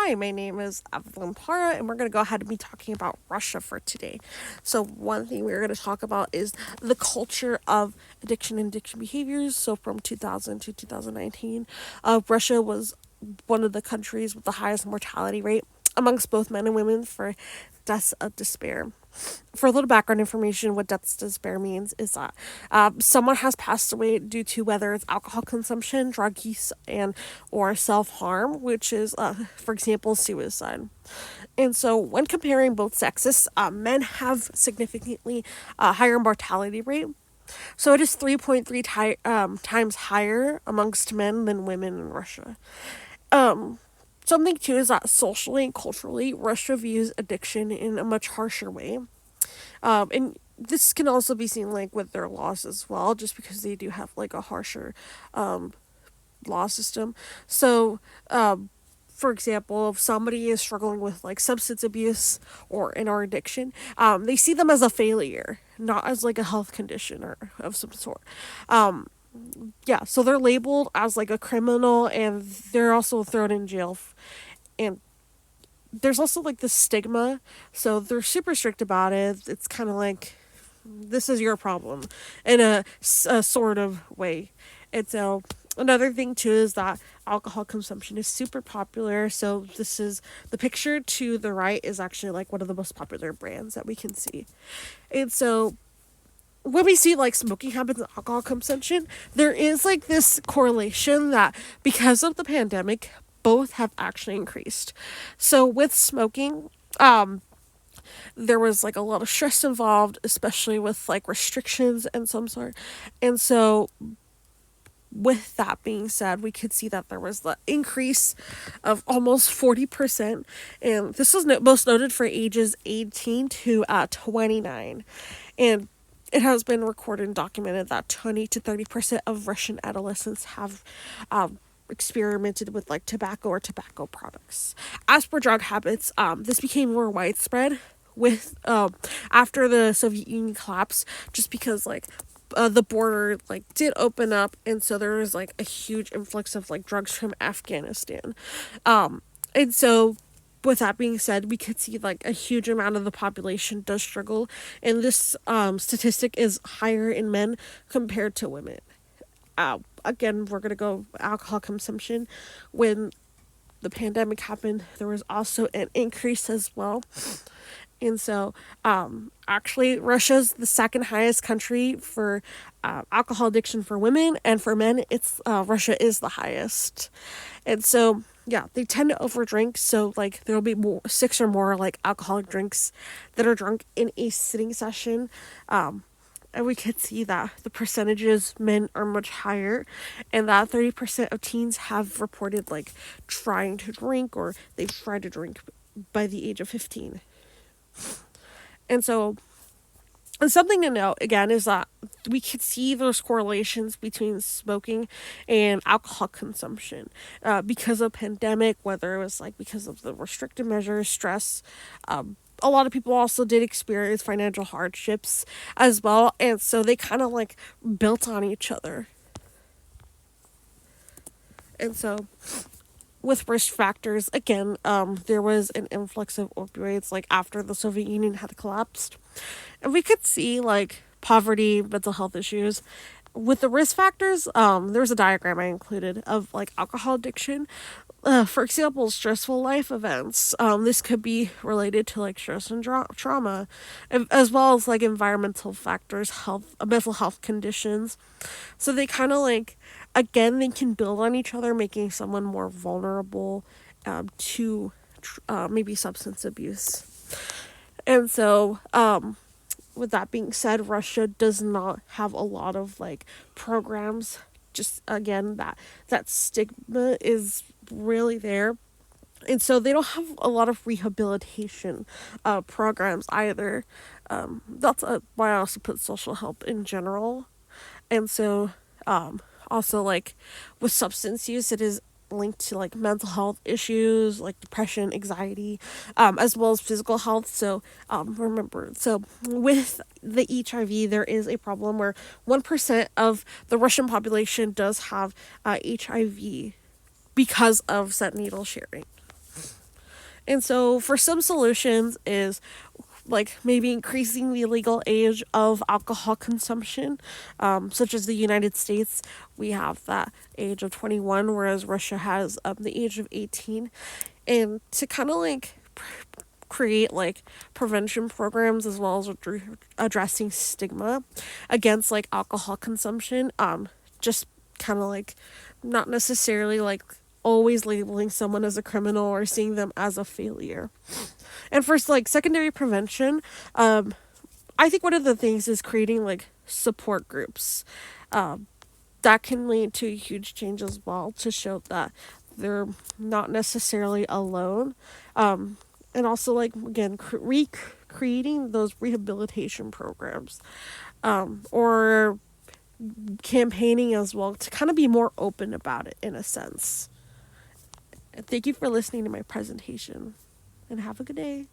Hi, my name is Evelyn Para, and we're going to go ahead and be talking about Russia for today. So, one thing we're going to talk about is the culture of addiction and addiction behaviors. So, from 2000 to 2019, Russia was one of the countries with the highest mortality rate amongst both men and women for deaths of despair. For a little background information, what deaths of despair means is that someone has passed away due to whether it's alcohol consumption, drug use, and or self harm, which is, for example, suicide. And so, when comparing both sexes, men have significantly higher mortality rate. So it is 3.3 times higher amongst men than women in Russia. Um, Something too is that socially and culturally, Russia views addiction in a much harsher way. And this can also be seen like with their laws as well, just because they do have like a harsher um, law system. So, for example, if somebody is struggling with like substance abuse or an or addiction, they see them as a failure, not as like a health condition or of some sort. Um, yeah, so they're labeled as like a criminal, and they're also thrown in jail. And there's also like the stigma, so they're super strict about it. It's kind of like this is your problem in a sort of way. And so another thing too is that alcohol consumption is super popular. So this is the picture to the right is actually like one of the most popular brands that we can see. And so when we see like smoking habits and alcohol consumption, there is like this correlation that because of the pandemic, both have actually increased. So with smoking, there was like a lot of stress involved, especially with like restrictions and some sort. And so with that being said, we could see that there was the increase of almost 40%. And this was most noted for ages 18 to 29. And it has been recorded and documented that 20 to 30% of Russian adolescents have experimented with like tobacco or tobacco products. As for drug habits, this became more widespread with after the Soviet Union collapse, just because like the border like did open up, and so there was like a huge influx of like drugs from Afghanistan. And so with that being said, we could see like a huge amount of the population does struggle, and this statistic is higher in men compared to women. Again, we're gonna go alcohol consumption. When the pandemic happened, there was also an increase as well. And so, actually, Russia's the second highest country for alcohol addiction for women, and for men, it's Russia is the highest. And so, yeah, they tend to overdrink. So, like, there'll be more, six or more like alcoholic drinks that are drunk in a sitting session. And we could see that the percentages men are much higher, and that 30% of teens have reported like trying to drink, or they've tried to drink by the age of 15. And so, and something to note again is that we could see those correlations between smoking and alcohol consumption because of pandemic, whether it was like because of the restrictive measures, stress. A lot of people also did experience financial hardships as well, and so they kind of like built on each other. And so with risk factors, again, there was an influx of opioids like after the Soviet Union had collapsed. And we could see like poverty, mental health issues. With the risk factors, there's a diagram I included of like alcohol addiction. For example, stressful life events. This could be related to like stress and trauma, as well as like environmental factors, health, mental health conditions. So they kind of like, again, they can build on each other, making someone more vulnerable to maybe substance abuse. And so, with that being said, Russia does not have a lot of like programs. Just again, that stigma is really there, and so they don't have a lot of rehabilitation programs either. That's why I also put social help in general. And so, also like with substance use, it is linked to like mental health issues like depression, anxiety, as well as physical health. So remember, so with the HIV, there is a problem where 1% of the Russian population does have HIV because of set needle sharing. And so for some solutions is like maybe increasing the legal age of alcohol consumption, such as the United States, we have that age of 21, whereas Russia has the age of 18. And to kind of like create like prevention programs as well as addressing stigma against like alcohol consumption, just kind of like not necessarily like always labeling someone as a criminal or seeing them as a failure. And for like secondary prevention, I think one of the things is creating like support groups. That can lead to a huge change as well to show that they're not necessarily alone. And also, like, again, recreating those rehabilitation programs, or campaigning as well to kind of be more open about it in a sense. And thank you for listening to my presentation and have a good day.